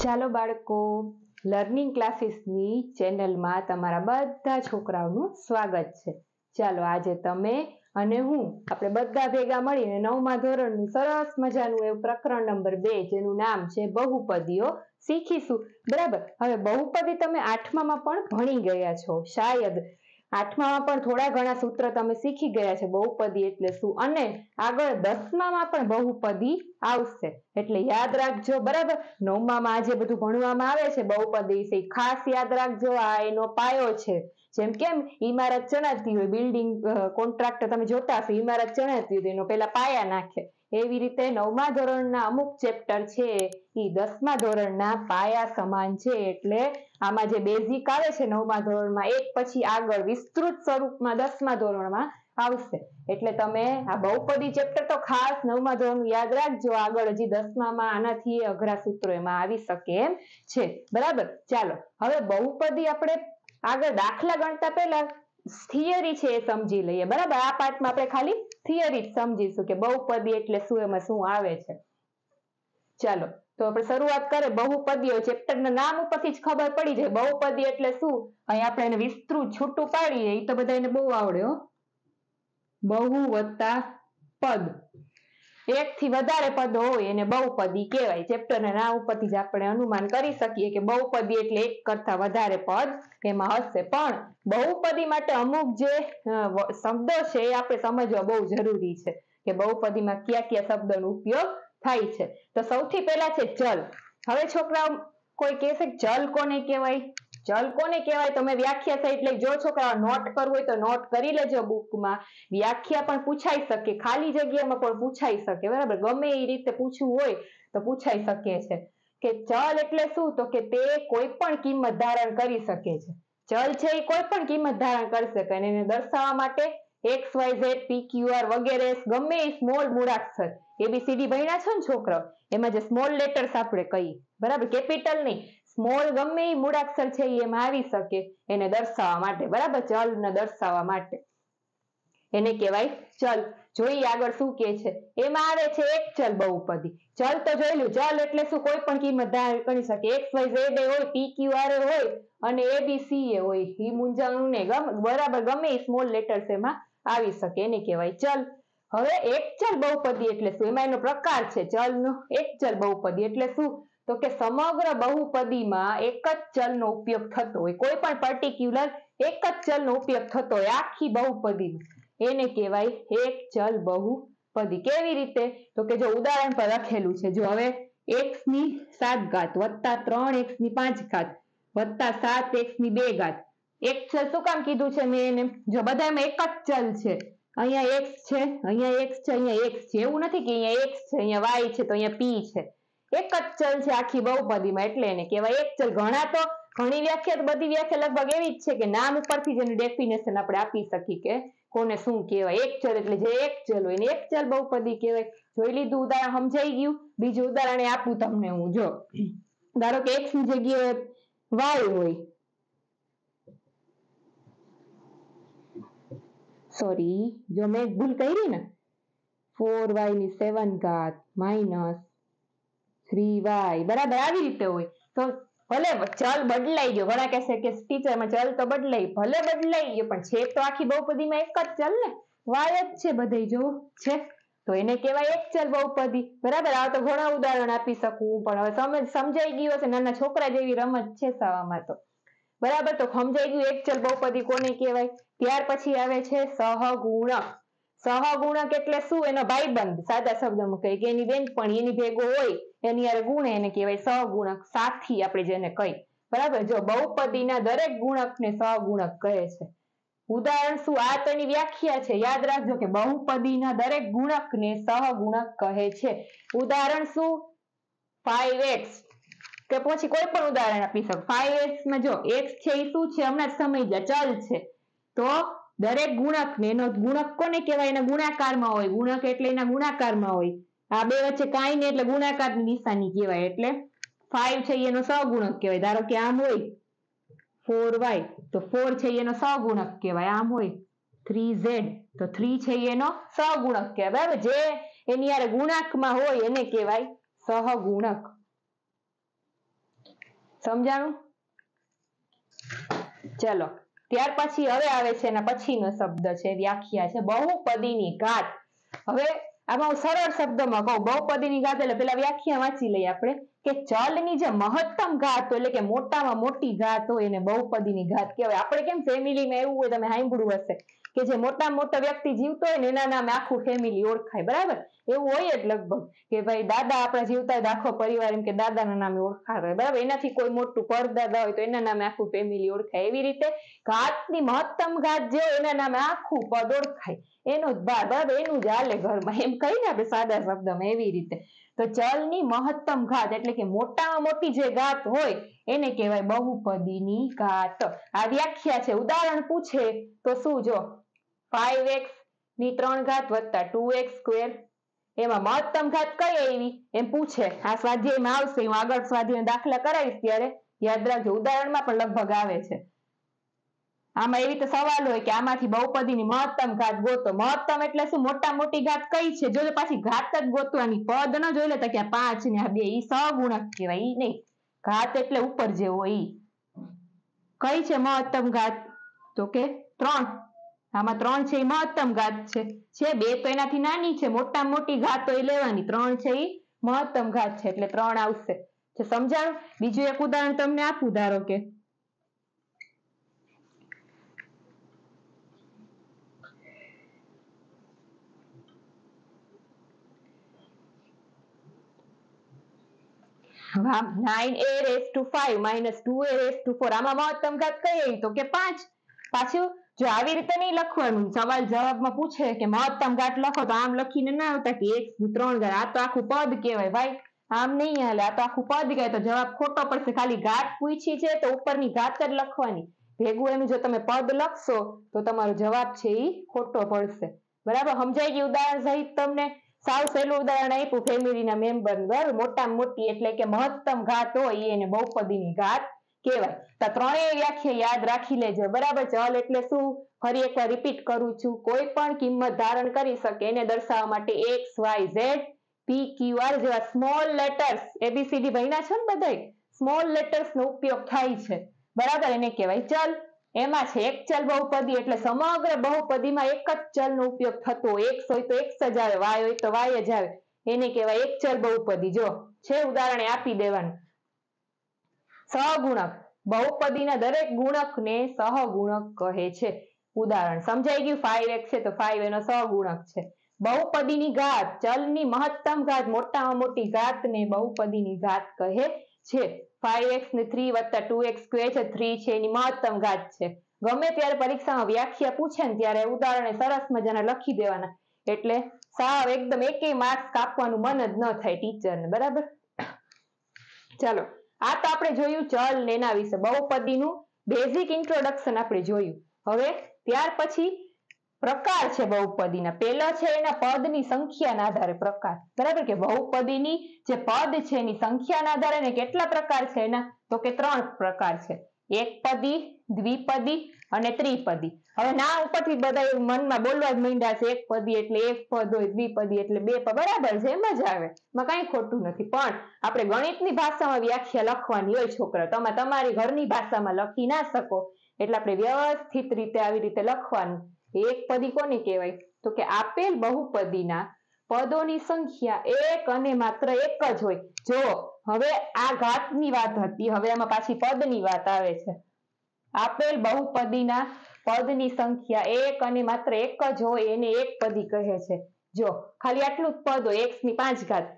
ચાલો બાળકો, લર્નિંગ ક્લાસીસની ચેનલમાં તમારા બધા છોકરાઓનું સ્વાગત છે. ચાલો આજે તમે અને હું આપણે બધા ભેગા મળીને 9મા ધોરણનું સરસ મજાનું એવું પ્રકરણ નંબર 2 જેનું નામ છે બહુપદીઓ શીખીશું. બરાબર. હવે બહુપદી તમે 8મામાં પણ ભણી ગયા છો શાયદ. 8મામાં પણ થોડા ઘણા સૂત્ર તમે શીખી ગયા છે બહુપદી એટલે શું, અને આગળ 10મામાં પણ બહુપદી આવશે એટલે યાદ રાખજો. બરાબર. 9મામાં આજે બધું ભણવામાં આવે છે બહુપદી વિશે, ખાસ યાદ રાખજો. આ એનો પાયો છે. જેમ કેમ ઇમારત ચણાતી હોય, બિલ્ડિંગ કોન્ટ્રાક્ટર તમે જોતા હશો, ઇમારત ચણાતી હોય એનો પેલા પાયા નાખે, એવી રીતે 9મા ધોરણના અમુક ચેપ્ટર છે એ 10મા ધોરણના પાયા સમાન છે. એટલે આમાં જે બેઝિક આવે છે 9મા ધોરણમાં એક પછી આગળ વિસ્તૃત સ્વરૂપમાં 10મા ધોરણમાં આવશે. એટલે તમે આ બહુપદી ચેપ્ટર તો ખાસ 9મા ધોરણનું યાદ રાખજો. આગળ હજી 10મામાં આનાથી અઘરા સૂત્રો એમાં આવી શકે એમ છે. બરાબર. ચાલો હવે બહુપદી આપણે આગળ દાખલા ગણતા પહેલા થિયરી છે એ સમજી લઈએ. બરાબર. આ પાઠમાં આપણે ખાલી થિયરી જ સમજીશું કે બહુપદી એટલે શું, એમાં શું આવે છે. ચાલો તો આપણે શરૂઆત કરીએ બહુપદીઓ. ચેપ્ટરના નામ ઉપરથી જ ખબર પડી જાય બહુપદી એટલે શું. અહીં આપણે એને વિસ્તૃત છૂટું પાડીએ, એ તો બધાને બહુ આવડે હો. બહુ વત્તા પદ, એક થી વધારે પદો હોય એને બહુપદી કહેવાય. ચેપ્ટરના નામ ઉપરથી જ આપણે અનુમાન કરી શકીએ કે બહુપદી એટલે એક કરતા વધારે પદ એમાં હશે. પણ બહુપદી માટે અમુક જે શબ્દો છે એ આપણે સમજવા બહુ જરૂરી છે કે બહુપદીમાં કયા કયા શબ્દોનો ઉપયોગ થાય છે. તો સૌથી પહેલા છે ચલ. હવે છોકરાઓ કોઈ કહેશે ચલ કોને કહેવાય, ચલ કોને કહેવાય, તો મેં વ્યાખ્યા થઈ એટલે જો છોકરાઓ નોટ કરવું હોય તો નોટ કરી લેજો બુકમાં. વ્યાખ્યા પણ પૂછાઈ શકે, ખાલી જગ્યામાં પણ પૂછાઈ શકે. બરાબર. ગમે એ રીતે પૂછવું હોય તો પૂછાઈ શકે છે કે ચલ એટલે શું, તો કે તે કોઈ પણ કિંમત ધારણ કરી શકે છે. ચલ છે એ કોઈ પણ કિંમત ધારણ કરી શકે અને એને દર્શાવવા માટે એક્સ વાય ઝેડ પી ક્યુ આર વગેરે ગમે એ સ્મોલ મૂળાક્ષર ABCD ભણ્યા છો ને છોકરાઓ, એમાં જે સ્મોલ લેટર્સ આપણે કહીએ, બરાબર, કેપિટલ નહીં, સ્મોલ ગમે એ મૂળાક્ષર છે એમાં આવી શકે એને દર્શાવવા માટે. બરાબર. ચલને દર્શાવવા માટે એને કહેવાય ચલ. જોઈએ આગળ શું કે છે. એમાં આવે છે એક ચલ બહુપદી. ચલ તો જોયેલું, ચલ એટલે શું, કોઈ પણ કિંમત ધારણ કરી શકે. એક્સ વાય ઝેડ હોય, પી ક્યુ આર હોય અને ABC એ હોય, એ મૂંઝાણું ને બરાબર ગમે એ સ્મોલ લેટર્સ એમાં આવી શકે એને કહેવાય ચલ. હવે એક ચલ બહુપદી એટલે શું, એમાં એનો પ્રકાર છે ચલનો. એક ચલ બહુપદી એટલે શું, તો કે સમગ્ર બહુપદીમાં એક જ ચલનો ઉપયોગ થતો હોય, કોઈ પણ પર્ટિક્યુલર એક જ ચલનો ઉપયોગ થતો હોય આખી બહુપદીમાં, એને કહેવાય એક ચલ બહુપદી. કેવી રીતે, તો કે જો ઉદાહરણ પર લખેલું છે. જો હવે x ની 7 ઘાત વત્તા 3x ની 5 ઘાત વત્તા 7x ની 2 ઘાત. એક ચલ શું કામ કીધું છે મેં એને, જો બધામાં એક જ ચલ છે. અહીંયા x છે, અહીંયા x છે, અહીંયા x છે. એવું નથી કે અહીંયા x છે, અહીંયા y છે તો અહીંયા p છે. એક જ ચલ છે આખી બહુપદીમાં એટલે એને કહેવાય એક ચલ. ઘણી વ્યાખ્યા, બધી વ્યાખ્યા લગભગ એવી જ છે કે નામ ઉપરથી જ એનું ડેફિનેશન આપણે આપી શકીએ કે કોને શું કહેવાય. એક ચલ એટલે જે એક ચલ હોય એને એક ચલ બહુપદી કહેવાય. જોઈ લીધું ઉદાહરણ, સમજાઈ ગયું. બીજું ઉદાહરણ આપું તમને હું. જો ધારો કે x ની જગ્યાએ y હોય, સોરી જો મેં ભૂલ કરી ને, 4y ની 7 ઘાત માઇનસ 3y બરાબર આવી રીતે હોય તો ભલે ચલ બદલાઈ ગયો. ઘણા કહેશે કે ટીચરમાં ચલ તો બદલાઈ, ભલે બદલાઈ ગયો પણ છે તો આખી બહુપદીમાં એક જ ચલ ને, y જ છે બધે જો છે, તો એને કહેવાય એક ચલ બહુપદી. બરાબર. આ તો ઘણા ઉદાહરણ આપી શકું પણ હવે સમજાઈ ગયું હશે. નાના છોકરા જેવી રમત છે સવામાં તો. બરાબર. તો સમજાઈ ગયું એક ચલ બહુપદી કોને કહેવાય. ત્યાર પછી આવે છે સહગુણક. સહગુણક એટલે શું, એનો ભાઈબંધ. સાદા શબ્દમાં કહીએ કે એની બેનપણી એની ભેગો હોય એની હારે ગુણે એને કહેવાય સહગુણક, સાથી આપણે જેને કહીએ. બરાબર. જો બહુપદીના દરેક ગુણકને સહગુણક કહે છે. ઉદાહરણ શું, આ તો એની વ્યાખ્યા છે, યાદ રાખજો કે બહુપદીના દરેક ગુણકને સહગુણક કહે છે. ઉદાહરણ શું, 5x કે પછી કોઈ પણ ઉદાહરણ આપી શકો. 5x માં જો x છે એ શું છે હમણાં જ સમજ્યા, ચલ છે. તો દરેક ગુણકને, એનો ગુણક કોને કહેવાય, એના ગુણાકારમાં હોય. ગુણક એટલે એના ગુણાકારમાં હોય. આ બે વચ્ચે કાંઈ નહીં એટલે ગુણાકારની નિશાની કહેવાય. એટલે 5 છે એનો સહગુણક કહેવાય. ધારો કે આમ હોય 4y તો 4 છે એનો સહગુણક કહેવાય. આમ હોય 3z તો 3 છે એનો સહગુણક કહેવાય. બરાબર. જે એની હારે ગુણાકમાં હોય એને કહેવાય સહગુણક. સમજાણું? ચલો ત્યાર પછી હવે આવે છે એના પછીનો શબ્દ છે વ્યાખ્યા છે બહુપદીની ઘાત. હવે આમાં સરળ શબ્દમાં કહું બહુપદીની ઘાત એટલે પેલા વ્યાખ્યા વાંચી લઈએ આપણે કે ચલની જે મહત્તમ ઘાત હોય એટલે કે મોટામાં મોટી ઘાત હોય એને બહુપદીની ઘાત કહેવાય. આપણે કેમ ફેમિલીમાં એવું હોય તમે સાંભળ્યું હશે કે જે મોટામાં મોટો વ્યક્તિ જીવતો હોય ને એના નામે આખું ફેમિલી ઓળખાય, બરાબર? એવું હોય જ લગભગ કે ભાઈ દાદા આપણા જીવતા હોય આખો પરિવાર એમ કે દાદાના નામે ઓળખાય, બરાબર? એનાથી કોઈ મોટું પરદાદા હોય તો એના નામે આખું ફેમિલી ઓળખાય. એવી રીતે ઘાતની મહત્તમ ઘાત જે હોય એના નામે આખું પદ ઓળખાય. એનો જ ભાર, બરાબર? એનું જ હાલે ઘરમાં એમ કહીને આપણે સાદા શબ્દમાં. એવી રીતે તો ચલની મહત્તમ ઘાત એટલે કે મોટામાં મોટી જે ઘાત હોય એને કહેવાય બહુપદીની ઘાત. આ વ્યાખ્યા છે. ઉદાહરણ પૂછે તો શું જો 5x ની 3 ઘાત વત્તા 2x સ્ક્વેર એમાં મહત્તમ ઘાત કઈ આવી એમ પૂછે. આ સ્વાધ્યાયમાં આવશે, હું આગળ સ્વાધ્યાયના દાખલા કરાવીશ ત્યારે યાદ રાખજો. ઉદાહરણમાં પણ લગભગ આવે છે. આમાં એવી રીતે સવાલ હોય કે આમાંથી બહુપદીની મહત્તમ ઘાત ગોતો. મહત્તમ એટલે શું? મોટા મોટી ઘાત કઈ છે? જો પાછી ઘાત જ ગોતવાની, પદ ન જોઈ લે તો કે 5 ને આ 2 ઈ સહગુણક કહેવાય. ઈ નહીં, ઘાત એટલે ઉપર જે હોય ઈ. કઈ છે મહત્તમ ઘાત? તો કે 3. આમાં 3 છે એ મહત્તમ ઘાત છે. 2 તો એનાથી નાની છે. મોટામાં મોટી ઘાત તો એ લેવાની. 3 છે એ મહત્તમ ઘાત છે એટલે 3 આવશે. સમજાણું? બીજું એક ઉદાહરણ તમને આપું. ધારો કે હા 9a raised to 5 minus 2a raised to 4 આમાં મહત્તમ ઘાત કઈ આવી? તો કે 5. પાછું જો આવી રીતે નહીં લખવાનું. સવાલ જવાબમાં પૂછે કે મહત્તમ ઘાત લખો તો આમ લખીને ના આવતા કે x ની 3 ઘાત. આ તો આખું પદ કહેવાય ભાઈ, આમ નહીં હાલે. આ તો આખું પદ કહેવાય તો જવાબ ખોટો પડશે. ખાલી ઘાત પૂછી છે તો ઉપરની ઘાત જ લખવાની. ભેગું એનું જો તમે પદ લખશો તો તમારો જવાબ છે એ ખોટો પડશે. બરાબર? સમજાઈ ગયું ઉદાહરણ સહિત તમને? સાવ સહેલું ઉદાહરણ આપ્યું ફેમિલીના મેમ્બર. બરાબર? મોટામાં મોટી એટલે કે મહત્તમ ઘાત હોય એને બહુપદીની ઘાત કહેવાય. તો ત્રણેય વ્યાખ્યા યાદ રાખી લેજો. બરાબર? ચલ એટલે શું? ફરી એકવાર રિપીટ કરું છું. કોઈ પણ કિંમત ધારણ કરી શકે એને દર્શાવવા માટે x y z p q r જેવા સ્મોલ લેટર્સ ABCD ભણ્યા છો ને બધાય? સ્મોલ લેટર્સ નો ઉપયોગ થાય છે. બરાબર? એને કહેવાય ચલ. એમાં છે એક ચલ બહુપદી એટલે સમગ્ર બહુપદીમાં એક જ ચલનો ઉપયોગ થતો. x હોય તો x જ આવે, y હોય તો y જ આવે. એને કહેવાય એક ચલ બહુપદી. જો છે ઉદાહરણ આપી દેવાનું. સહગુણક બહુપદીના દરેક ગુણકને સહગુણક કહે છે. ઉદાહરણ સમજાઈ ગયું? 5x છે તો 5 એનો સહગુણક છે. બહુપદીની ઘાત ચલની મહત્તમ ઘાત મોટામાં મોટી ઘાતને બહુપદીની ઘાત કહે છે. 5x ને 3 વત્તા 2x સ્ક્વેર છે 3 છે એની મહત્તમ ઘાત છે. ગમે ત્યારે પરીક્ષામાં વ્યાખ્યા પૂછે ને ત્યારે ઉદાહરણે સરસ મજાના લખી દેવાના એટલે સાવ એકદમ એકેય માર્ક્સ કાપવાનું મન જ ન થાય ટીચરને. બરાબર? ચાલો આ તો આપણે જોયું ચલ ને એના વિશે બહુપદીનું બેઝિક ઇન્ટ્રોડક્શન આપણે જોયું. હવે ત્યાર પછી પ્રકાર છે બહુપદીના. પહેલો છે એના પદની સંખ્યાના આધારે પ્રકાર. બરાબર? કે બહુપદીની જે પદ છે એની સંખ્યાના આધારે ને કેટલા પ્રકાર છે એના? તો કે 3 પ્રકાર છે. એકપદી, દ્વિપદી અને ત્રિપદી. હવે ના ઉપરથી બધા મનમાં બોલવા જ માંડ્યા છે એકપદી એટલે એક પદ હોય, દ્વિપદી એટલે 2 પદ. બરાબર છે, એમ જ આવે, એમાં કાંઈ ખોટું નથી. પણ આપણે ગણિતની ભાષામાં વ્યાખ્યા લખવાની હોય છોકરા. તમે તમારી ઘરની ભાષામાં લખી ના શકો એટલે આપણે વ્યવસ્થિત રીતે આવી રીતે લખવાનું. એકપદી કોને કહેવાય? તો કે આપેલ બહુપદીના પદોની સંખ્યા એક અને માત્ર એક જ હોય. જો હવે આ ઘાતની વાત હતી, હવે આમાં પાછી પદની વાત આવે છે. આપેલ બહુપદીના પદની સંખ્યા એક અને માત્ર એક જ હોય એને એકપદી કહે છે. જો ખાલી આટલું જ પદ હોય, x ની 5 ઘાત,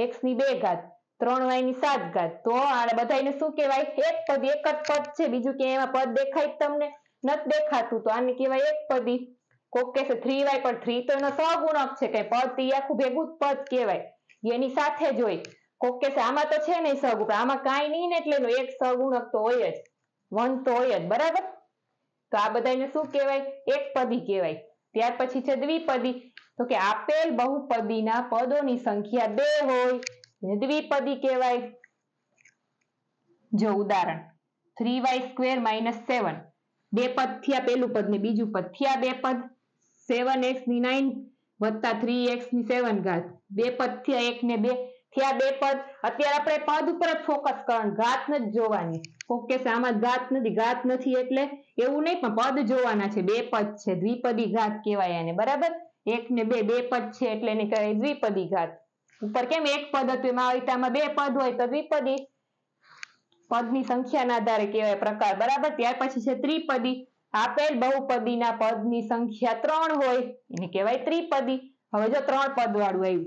x ની 2 ઘાત, 3y ની 7 ઘાત, તો આ બધાને શું કહેવાય? એકપદી. એક જ પદ છે, બીજું કે એમાં પદ દેખાય તમને નથી દેખાતું તો આને કહેવાય એકપદી. કોક કહેશે 3y પણ 3 તો એનો સહગુણક છે કે પદ એ આખું ભેગું જ પદ કહેવાય, એની સાથે જ હોય. કોક કહેશે આમાં તો છે નહીં સહગુણક, આમાં કાંઈ નહીં ને એટલે એનો એક સહગુણક તો હોય જ, 1 તો હોય જ. બરાબર? તો આ બધાને શું કહેવાય? એકપદી કહેવાય. ત્યાર પછી છે દ્વિપદી. તો કે આપેલ બહુપદીના પદોની સંખ્યા 2 હોય એને દ્વિપદી કહેવાય. જો ઉદાહરણ 3y² - 7 બે પદ થયા, પેલું પદ ને બીજું પદ થયા બે પદ. 7x ની 9 વત્તા 3x ની 7 ઘાત બે પદ થયા, 1 ને 2 થયા બે પદ. અત્યારે આપણે પદ ઉપર જ ફોકસ કરવાનું, ઘાત નથી જોવાની. ઓકે, આમાં ઘાત નથી એટલે એવું નહીં, પણ પદ જોવાના છે. બે પદ છે, દ્વિપદી ઘાત કહેવાય આને, બરાબર. 1 ને 2 બે પદ છે એટલે એને કહેવાય દ્વિપદી ઘાત. ઉપર કેમ એક પદ હતું, એમાં આવી રીતે આમાં બે પદ હોય તો દ્વિપદી. પદની સંખ્યાના આધારે કહેવાય પ્રકાર, બરાબર. ત્યાર પછી છે ત્રિપદી. આપેલ બહુપદીના પદની સંખ્યા 3 હોય એને કહેવાય ત્રિપદી. હવે જો 3 પદ વાળું આવ્યું,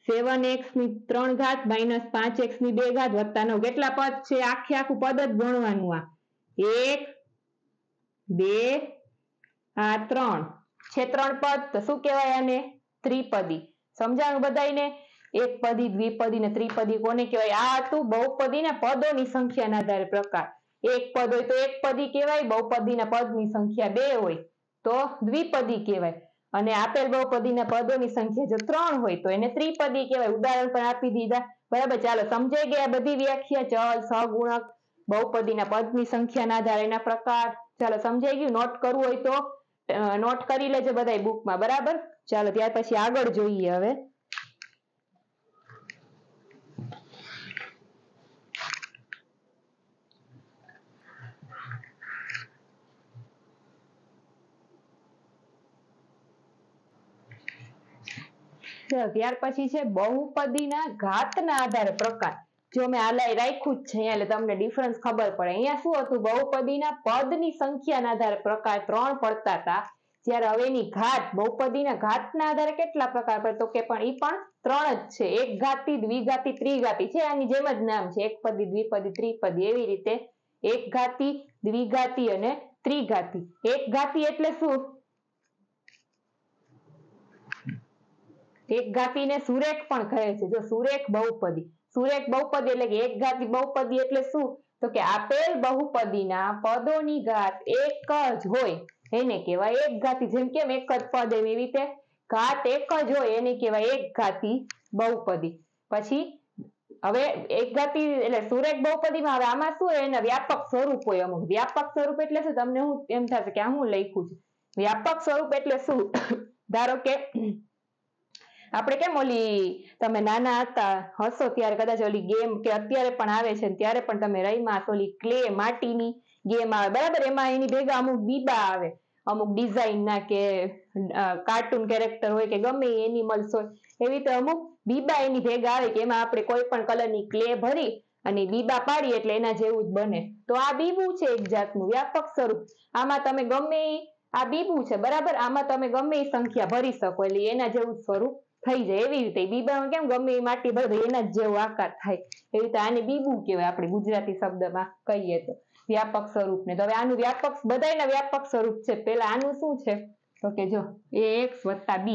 7x ની 3 ઘાત માઇનસ 5x ની 2 ઘાત વત્તા 9. કેટલા પદ છે? આખે આખું પદ જ ગણવાનું. આ 1 2 આ 3 છે, 3 પદ, તો શું કહેવાય આને? ત્રિપદી. સમજાણું બધાયને? એક પદી, દ્વિપદી ને ત્રિપદી કોને કહેવાય? આ હતું બહુપદીના પદોની સંખ્યાના આધારે પ્રકાર. એક પદ હોય તો એક પદી કહેવાય, બહુપદીના પદની સંખ્યા 2 હોય તો દ્વિપદી કહેવાય, અને આપેલ બહુપદીના પદોની સંખ્યા જો 3 હોય તો એને ત્રિપદી કહેવાય. ઉદાહરણ પણ આપી દીધા, બરાબર. ચાલો, સમજાઈ ગયા બધી વ્યાખ્યા, ચલ, સહગુણક, બહુપદીના પદની સંખ્યાના આધારે એના પ્રકાર. ચાલો, સમજાઈ ગયું? નોટ કરવું હોય તો નોટ કરી લેજો બધાય બુકમાં, બરાબર. ચાલો, ત્યાર પછી આગળ જોઈએ. હવે ત્યાર પછી છે બહુપદીના ઘાતના આધારે પ્રકાર. જો મેં આલાય રાખ્યું જ છે અહીંયા, એટલે તમને ડિફરન્સ ખબર પડે. અહીંયા શું હતું? બહુપદીના પદની સંખ્યાના આધારે પ્રકાર 3 પડતા હતા, જ્યારે હવે એની ઘાત, બહુપદીના ઘાતના આધારે કેટલા પ્રકાર પડે? તો કે પણ એ પણ 3 જ છે. એક ઘાતી, દ્વિઘાતી, ત્રિઘાતી છે. આની જેમ જ નામ છે, એકપદી, દ્વિપદી, ત્રિપદી. એવી રીતે એક ઘાતી, દ્વિઘાતી અને ત્રિઘાતી. એક ઘાતી એટલે શું? એક ઘાતીને સુરેખ પણ કહે છે. જો સુરેખ બહુપદી, સુરેખ બહુપદી એટલે કે એક ઘાતી બહુપદી એટલે શું? તો કે આપેલ બહુપદીના પદોની ઘાત એક જ હોય એને કહેવાય એક ઘાતી. જેમ કેમ એક જ પદ, એવી રીતે ઘાત એક જ હોય એને કહેવાય એક ઘાતી બહુપદી. પછી હવે એક ઘાતી એટલે સુરેખ બહુપદીમાં હવે આમાં શું હોય? એના વ્યાપક સ્વરૂપ હોય અમુક. વ્યાપક સ્વરૂપ એટલે શું? તમને હું એમ થશે કે આ હું લખ્યું છે. વ્યાપક સ્વરૂપ એટલે શું? ધારો કે આપણે કેમ ઓલી, તમે નાના હતા હશો ત્યારે કદાચ ઓલી ગેમ કે અત્યારે પણ આવે છે, ત્યારે પણ તમે રહીમાં ઓલી ક્લે માટીની ગેમ આવે, બરાબર. એમાં એની ભેગા અમુક બીબા આવે, અમુક ડિઝાઇનના કે કાર્ટૂન કેરેક્ટર હોય કે ગમે એનિમલ્સ હોય, એવી રીતે અમુક બીબા એની ભેગા આવે કે એમાં આપણે કોઈ પણ કલરની ક્લે ભરી અને બીબા પાડીએ એટલે એના જેવું જ બને. તો આ બીબું છે એક જાતનું વ્યાપક સ્વરૂપ. આમાં તમે ગમે આ બીબું છે, બરાબર. આમાં તમે ગમે એ સંખ્યા ભરી શકો એટલે એના જેવું સ્વરૂપ થઈ જાય. એવી રીતે બીબામાં કેમ ગમે એ માટી ભરે એના જ જેવો આકાર થાય, એવી રીતે આને બીબું કહેવાય આપણે ગુજરાતી શબ્દમાં કહીએ તો, વ્યાપક સ્વરૂપને. તો હવે આનું વ્યાપક, બધાયના વ્યાપક સ્વરૂપ છે. પેલા આનું શું છે? તો કે જો ax + b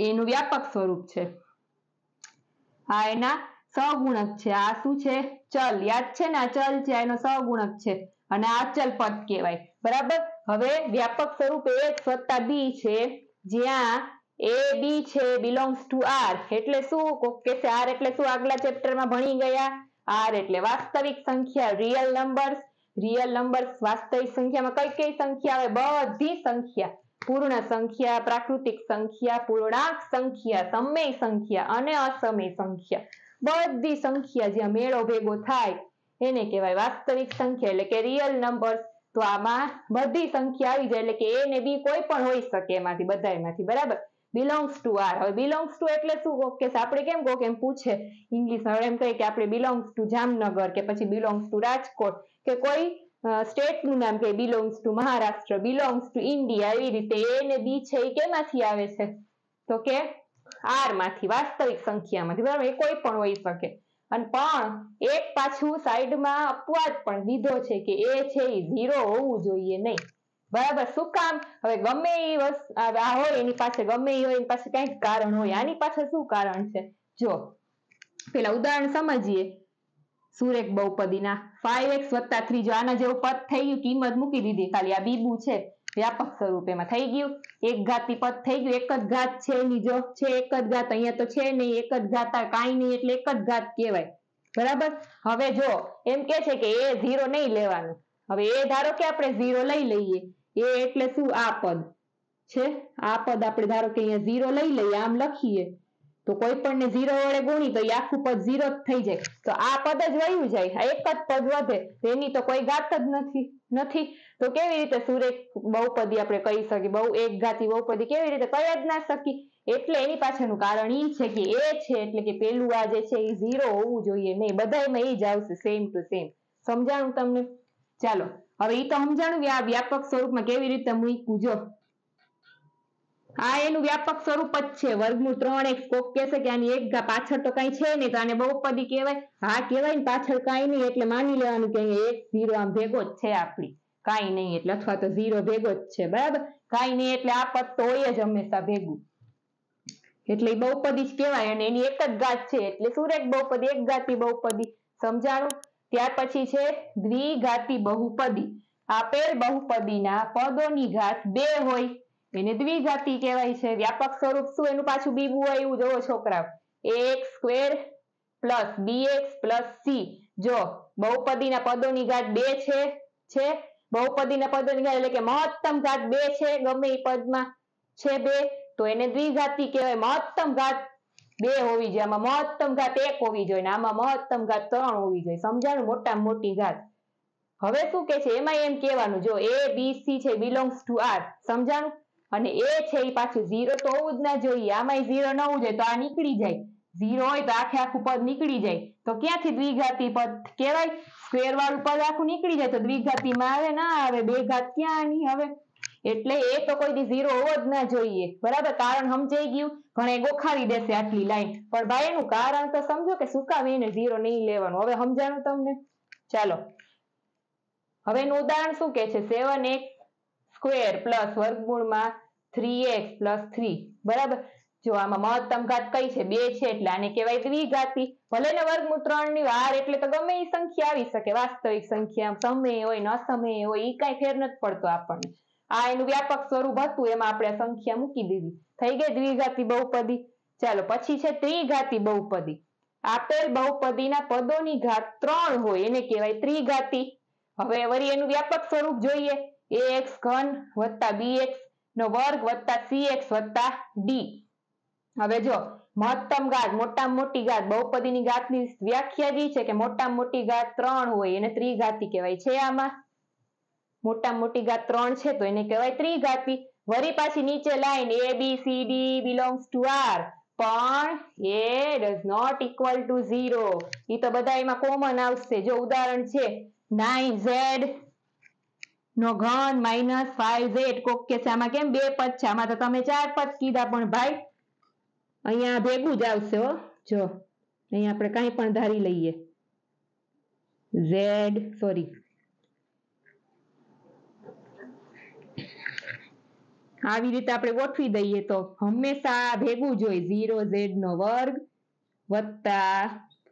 એનું વ્યાપક સ્વરૂપ છે. આ એના સહગુણક છે. આ શું છે? ચલ. યાદ છે ને? આ ચલ છે, એનો સહગુણક છે, અને આ અચલ પદ કહેવાય, બરાબર. હવે વ્યાપક સ્વરૂપ ax + b છે, જ્યાં a b છે belongs to r. એટલે શું? કે r એટલે શું? આગલા ચેપ્ટરમાં ભણી ગયા. r એટલે વાસ્તવિક સંખ્યા, રિયલ નંબર્સ. રિયલ નંબર્સ વાસ્તવિક સંખ્યામાં કઈ કઈ સંખ્યા આવે? બધી સંખ્યા. પૂર્ણ સંખ્યા, પ્રાકૃતિક સંખ્યા, પૂર્ણાંક સંખ્યા, સમય સંખ્યા અને અસમય સંખ્યા. બધી સંખ્યા જ્યાં મેળો ભેગો થાય એને કહેવાય વાસ્તવિક સંખ્યા, એટલે કે રિયલ નંબર્સ. તો આમાં બધી સંખ્યા આવી જાય, એટલે કે a ને b કોઈ પણ હોઈ શકે એમાંથી, બધામાંથી, બરાબર. belongs to r. હવે belongs to એટલે શું? કે આપણે કેમ કોક એમ પૂછે ઇંગ્લિશમાં, એમ કહે કે આપણે belongs to જામનગર કે પછી belongs to રાજકોટ કે કોઈ સ્ટેટનું નામ કે belongs to Maharashtra, belongs to India. એવી રીતે a ને b છે એ કેમાંથી આવે છે? તો કે r માંથી, વાસ્તવિક સંખ્યામાંથી, બરાબર. એ કોઈ પણ હોઈ શકે. અને પણ એક પાછું સાઈડમાં અપવાદ પણ દીધો છે કે એ છે એ 0 હોવું જોઈએ નહીં, બરાબર. શું કામ? હવે ગમે એ વસ્તુ આ હોય એની પાસે, ગમે એ હોય એની પાસે કંઈક કારણ હોય. આની પાસે શું કારણ છે? જો પેલા ઉદાહરણ સમજીએ. સુરેખ બહુપદીના 5x + 3, જો આના જેવું પદ થઈ ગયું, કિંમત મૂકી દીધી, ખાલી આ બીબું છે વ્યાપક સ્વરૂપ, એમાં થઈ ગયું એક ઘાતી પદ થઈ ગયું. એક જ ઘાત છે એની, જો છે એક જ ઘાત, અહીંયા તો છે નહીં, એક જ ઘાત, કાંઈ નહીં એટલે એક જ ઘાત કહેવાય, બરાબર. હવે જો એમ કે છે કે એ 0 નહીં લેવાનું. હવે એ ધારો કે આપણે 0 લઈ લઈએ. એ એટલે શું? આ પદ છે, આ પદ આપણે ધારો કે અહીંયા 0 લઈ લઈએ, આમ લખીએ તો કોઈ પણ ને 0 વડે ગુણી તો એ આખું પદ 0 જ થઈ જાય તો આ પદ જ વયું જાય આ એક જ પદ વધે તેની તો કોઈ ઘાત જ નથી તો કેવી રીતે સુરેખ બહુપદી આપણે કહી શકીએ એક ઘાતી બહુપદી કેવી રીતે કહી જ ના શકીએ એટલે એની પાછળનું કારણ ઈ છે કે એ છે એટલે કે પેલું આ જે છે એ 0 હોવું જોઈએ નહીં બધાયમાં ઈ જ આવશે સેમ ટુ સેમ સમજાણું તમને ચાલો હવે ઈ તો સમજાણું આ વ્યાપક સ્વરૂપમાં કેવી રીતે મૂક્યું જો આ એનું વ્યાપક સ્વરૂપ જ છે વર્ગમૂળ 3x કોક કહેશે કે આની એક પાછળ તો કઈ છે નહીં તો આને બહુપદી કહેવાય હા કહેવાય ને પાછળ કાંઈ નહીં એટલે માની લેવાનું કે એક 0 આમ ભેગો જ છે આપણી કાંઈ નહીં એટલે અથવા તો 0 ભેગો જ છે બરાબર કાંઈ નહીં એટલે આ પદ તો હોય જ હંમેશા ભેગું એટલે એ બહુપદી જ કહેવાય અને એની એક જ ઘાત છે એટલે સુરેખ બહુપદી એક ઘાતી બહુપદી સમજાણું ત્યાર પછી છે દ્વિઘાતી બહુપદી આપેલ બહુપદીના પદોની ઘાત 2 હોય એને દ્વિઘાતી કહેવાય છે વ્યાપક સ્વરૂપ શું એનું પાછું બીબું હોય એવું જોવો છોકરાઓ ax² + bx + c જો બહુપદીના પદોની ઘાત 2 છે બહુપદીના પદોની ઘાત એટલે કે મહત્તમ ઘાત 2 છે ગમે એ પદમાં છે 2 તો એને દ્વિઘાતી કહેવાય મહત્તમ ઘાત 2 હોવી જોઈએ આમાં મહત્તમ ઘાત 1 હોવી જોઈએ આમાં મહત્તમ ઘાત 3 હોવી જોઈએ સમજાણું મોટામાં મોટી ઘાત હવે શું કે છે એમાં એમ કહેવાનું જો a b c છે belongs to r સમજાણું અને એ છે એ પાછું 0 તો હોવું જ ના જોઈએ આમાંય 0 ન હોવું જોઈએ તો આ નીકળી જાય 0 હોય તો આખું પદ નીકળી જાય તો ક્યાંથી દ્વિઘાતી પદ કહેવાય સ્ક્વેર વાળું પદ આખું નીકળી જાય તો દ્વિઘાતીમાં આવે ના આવે બે ઘાત ક્યાં આની હવે એટલે એ તો કોઈ દી 0 હોવો જ ના જોઈએ બરાબર કારણ સમજાઈ ગયું ઘણે ગોખાવી દેશે આટલી લાઈન પણ ભાઈ એનું કારણ તો સમજો કે શું કામ એને 0 નહીં લેવાનું હવે સમજાણું તમને ચાલો હવે એનું ઉદાહરણ શું કે છે 7x² + વર્ગમૂળમાં 3x + 3 બરાબર જો આમાં મહત્તમ ઘાત કઈ છે 2 છે એટલે આને કહેવાય દ્વિઘાતી ભલે ને વર્ગમૂળ 3 ની વાર એટલે તો ગમે એ સંખ્યા આવી શકે વાસ્તવિક સંખ્યા સમય હોય ન સમય હોય એ કઈ ફેર નથી પડતો આપણને આ એનું વ્યાપક સ્વરૂપ હતું એમાં આપણે સંખ્યા મૂકી દીધી થઈ ગઈ દ્વિઘાતી બહુપદી ચાલો પછી છે ત્રિઘાતી બહુપદી આપેલ બહુપદીના પદોની ઘાત 3 હોય એને કહેવાય ત્રિઘાતી હવે વળી એનું વ્યાપક સ્વરૂપ જોઈએ ax³ + bx² + cx + d હવે જો મહત્તમ ઘાત મોટામાં મોટી ઘાત બહુપદીની ઘાતની વ્યાખ્યા જી છે કે મોટામાં મોટી ઘાત 3 હોય એને ત્રિઘાતી કહેવાય છે આમાં મોટામાં મોટી ઘાત 3 છે તો એને કહેવાય ત્રિઘાતી વળી પાછી નીચે line a b c d belongs to r પણ a does not equal to 0 ઈ તો બધા એમાં કોમન આવશે જો ઉદાહરણ છે 9z નો ઘન -5z કોક કે છે આમાં કેમ બે પદ છે આમાં તો તમે 4 પદ કીધા પણ ભાઈ અહીંયા ભેગું જ આવશે હો જો અહીંયા આપણે કાંઈ પણ ધારી લઈએ આવી રીતે આપણે ગોઠવી દઈએ તો હંમેશા ભેગું જ હોય 0z નો વર્ગ +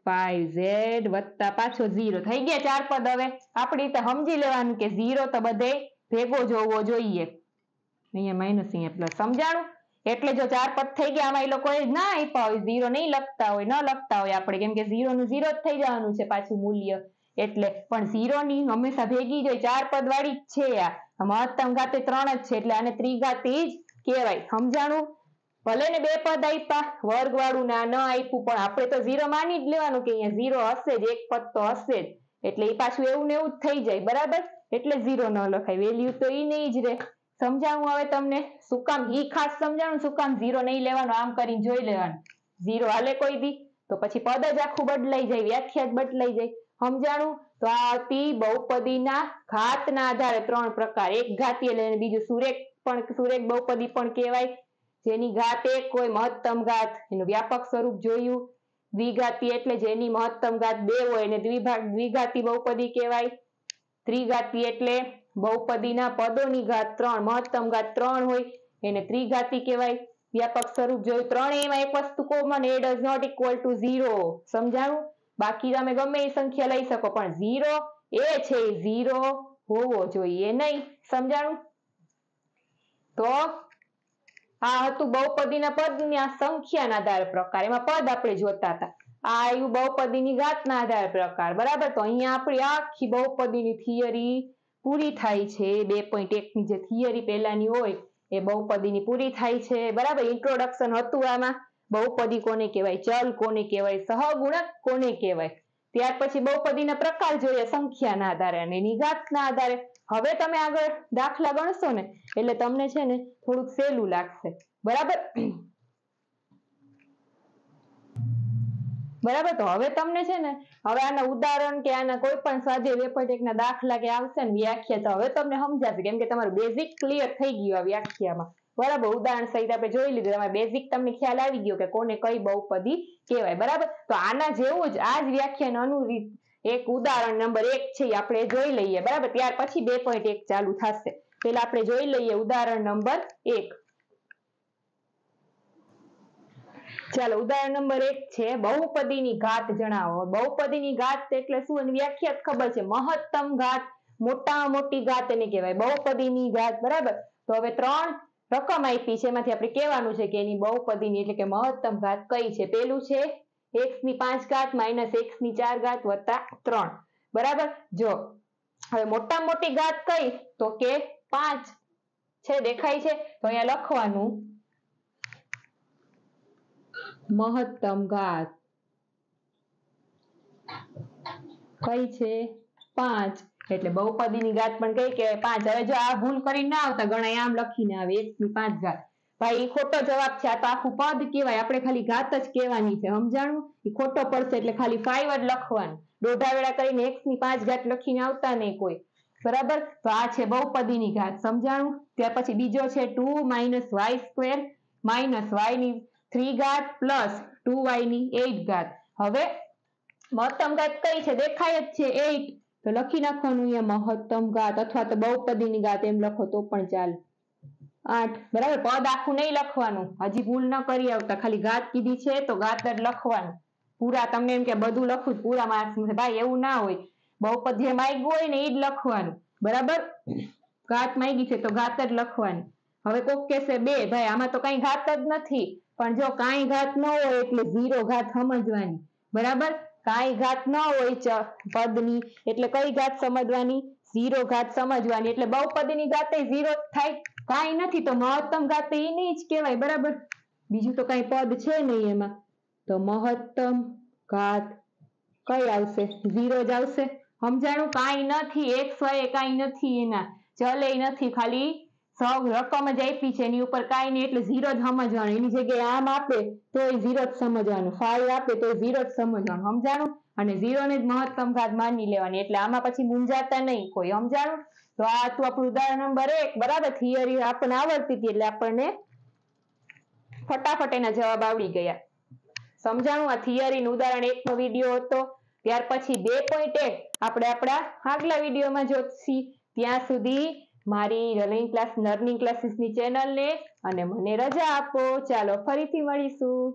5z + પાછો 0 થઈ ગયા 4 પદ હવે આપણી રીતે સમજી લેવાનું કે 0 તો બધે ભેગો જ હોવો જોઈએ અહીંયા માઇનસ અહીંયા પ્લસ સમજાણું એટલે જો 4 પદ થઈ ગયા આમાં એ લોકોએ ના આપ્યા હોય 0 નહીં લખતા હોય આપણે કેમ કે 0 નું 0 જ થઈ જવાનું છે પાછું મૂલ્ય એટલે પણ 0 ની હંમેશા ભેગી જ હોય 4 પદ વાળી જ છે આ મહત્તમ ઘાતે 3 જ છે એટલે આને ત્રિઘાતી જ કહેવાય સમજાણું ભલે ને બે પદ આપ્યા વર્ગ વાળું ના ન આપ્યું પણ આપણે તો 0 માની જ લેવાનું કે અહીંયા 0 હશે જ એક પદ તો હશે જ એટલે એ પાછું એવું ને એવું જ થઈ જાય બરાબર એટલે 0 ન લખાય વેલ્યુ તો ઈ નહીં જ રહે સમજાવું હવે તમને શું કામ ઈ ખાસ સમજાણું શું કામ 0 નહીં લેવાનું આમ કરીને જોઈ લેવાનું 0 હાલે કોઈ દી તો પછી પદ જ આખું બદલાઈ જાય વ્યાખ્યા જ બદલાઈ જાય સમજાણું તો આ હતી બહુપદીના ઘાતના આધારે 3 પ્રકાર એક ઘાતી એટલે બીજું સુરેખ બહુપદી પણ કહેવાય જેની ઘાત 1 હોય મહત્તમ ઘાત એનું વ્યાપક સ્વરૂપ જોયું દ્વિઘાતી એટલે જેની મહત્તમ ઘાત 2 હોય એને દ્વિઘાતી બહુપદી કહેવાય ત્રિઘાતી એટલે બહુપદીના પદોની ઘાત 3 મહત્તમ ઘાત 3 હોય એને ત્રિઘાતી કહેવાય વ્યાપક સ્વરૂપ જોયું ત્રણેયમાં એક વસ્તુ common a does not equal to 0 સમજાણું બાકી તમે ગમે એ સંખ્યા લઈ શકો પણ 0 એ છે 0 હોવો જોઈએ નહીં સમજાણું તો આ હતું બહુપદીના પદના સંખ્યાના આધારે પ્રકાર એમાં પદ આપણે જોતા હતા આ આવ્યું બહુપદીની ઘાતના આધારે પ્રકાર બરાબર તો અહીંયા આપણી આખી બહુપદીની થિયરી પૂરી થાય છે 2.1 ની જે થિયરી પહેલાની હોય એ બહુપદીની પૂરી થાય છે બરાબર ઇન્ટ્રોડક્શન હતું આમાં બહુપદી કોને કહેવાય, ચલ કોને કહેવાય, સહગુણક કોને કહેવાય. ત્યાર પછી બહુપદીના પ્રકાર જોઈએ સંખ્યાના આધારે અને એની ઘાતના આધારે. હવે તમે આગળ દાખલા ગણશો ને એટલે તમને છે ને થોડુંક સહેલું લાગશે. બરાબર બરાબર. તો હવે તમને છે ને હવે આના ઉદાહરણ કે આના કોઈ પણ સ્વાધ્યાય પેપર ટેકના દાખલા કે આવશે ને વ્યાખ્યા તો હવે તમને સમજાશે, કેમ કે તમારું બેઝિક ક્લિયર થઈ ગયું આ વ્યાખ્યામાં. બરાબર, ઉદાહરણ સહિત આપણે જોઈ લીધું, તમારે બેઝિક તમને ખ્યાલ આવી ગયો કે કોને કઈ બહુપદી કહેવાય. બરાબર, તો આના જેવું જ આ જ વ્યાખ્યાન અનુરૂપ એક ઉદાહરણ નંબર 1 છે આપણે જોઈ લઈએ. બરાબર, ત્યાર પછી 2.1 ચાલુ થશે. પેલા આપણે જોઈ લઈએ ઉદાહરણ નંબર 1. ચાલો, ઉદાહરણ નંબર 1 છે બહુપદીની ઘાત જણાવો. બહુપદીની ઘાત એટલે શું એની વ્યાખ્યા ખબર છે, મહત્તમ ઘાત, મોટામાં મોટી ઘાત એને કહેવાય બહુપદીની ઘાત. બરાબર, તો હવે 3 રકમ આપી છે, એમાંથી આપણે કહેવાનું છે કે એની બહુપદીની એટલે કે મહત્તમ ઘાત કઈ છે. પેલું છે x ની 5 ઘાત માઇનસ x ની 4 ઘાત વત્તા 3. બરાબર, જો હવે મોટામાં મોટી ઘાત કઈ તો કે 5 છે, દેખાય છે. તો અહીંયા લખવાનું મહત્તમ ઘાત કઈ છે 5, એટલે બહુપદીની ઘાત પણ કઈ કહેવાય 5. હવે જો આ ભૂલ કરીને ના આવતા ગણાય આમ લખીને આવે x ની 5 ઘાત. ભાઈ એ ખોટો જવાબ છે, આ તો આખું પદ કહેવાય, આપણે ખાલી ઘાત જ કહેવાની છે. સમજાણું? એ ખોટો પડશે એટલે ખાલી 5 જ લખવાનું, દોઢા વેળા કરીને x ની 5 ઘાત લખીને આવતા નહીં કોઈ. બરાબર, તો આ છે બહુપદીની ઘાત. સમજાણું? ત્યાર પછી બીજો છે 2 minus y square minus y ની 3 ઘાત પ્લસ 2y ની 8 ઘાત. હવે મહત્તમ ઘાત કઈ છે દેખાય જ છે 8, તો લખી નાખવાનું અહીંયા મહત્તમ ઘાત, અથવા તો બહુપદીની ઘાત એમ લખો તો પણ ચાલે 8. બરાબર, પદ આખું નહીં લખવાનું, હજી ભૂલ ન કરી આવતા, ખાલી ઘાત કીધી છે તો ઘાત જ લખવાનું. પૂરા તમને એમ કે બધું લખું પૂરા માર્ક્સ મળે, ભાઈ એવું ના હોય. બહુપદ જે માંગ્યું હોય ને એ જ લખવાનું. બરાબર, ઘાત માંગી છે તો ઘાત જ લખવાની. હવે કોક કહેશે 2, ભાઈ આમાં તો કઈ ઘાત જ નથી, પણ જો કાંઈ ઘાત ન હોય એટલે 0 ઘાત સમજવાની. બરાબર, કાંઈ ઘાત ન હોય પદની એટલે કઈ ઘાત સમજવાની, 0 ઘાત સમજવાની. એટલે બહુપદીની ઘાત 0 થાય, કાંઈ નથી તો મહત્તમ ઘાત એની જ કહેવાય. બરાબર, બીજું તો કઈ પદ છે નહીં એમાં, તો મહત્તમ ઘાત કઈ આવશે 0 જ આવશે. સમજાણું? કાંઈ નથી, x y કાંઈ નથી, એના ચલ એ નથી, ખાલી રકમ જ આપી છે એની ઉપર કાંઈ નહીં એટલે 0 જ સમજવાનું. એની જગ્યાએ આમ આપે તો 0 જ સમજવાનું, 5 આપે તો 0 જ સમજવાનું. સમજાણું? અને 0 ને જ મહત્તમ ઘાત માની લેવાની, એટલે આમાં પછી મૂંઝાતા નહીં કોઈ. સમજાણું? તો આ હતું આપણું ઉદાહરણ નંબર 1. બરાબર, થિયરી આપણને આવડતી હતી એટલે આપણને ફટાફટ એના જવાબ આવડી ગયા. સમજાણું? આ થિયરી ઉદાહરણ 1 નો વિડીયો હતો. ત્યાર પછી 2.1 આપણે આપણા આગલા વિડીયોમાં જોઈશું. ત્યાં સુધી મારી લર્નિંગ ક્લાસીસની ચેનલને અને મને રજા આપો. ચાલો ફરીથી મળીશું.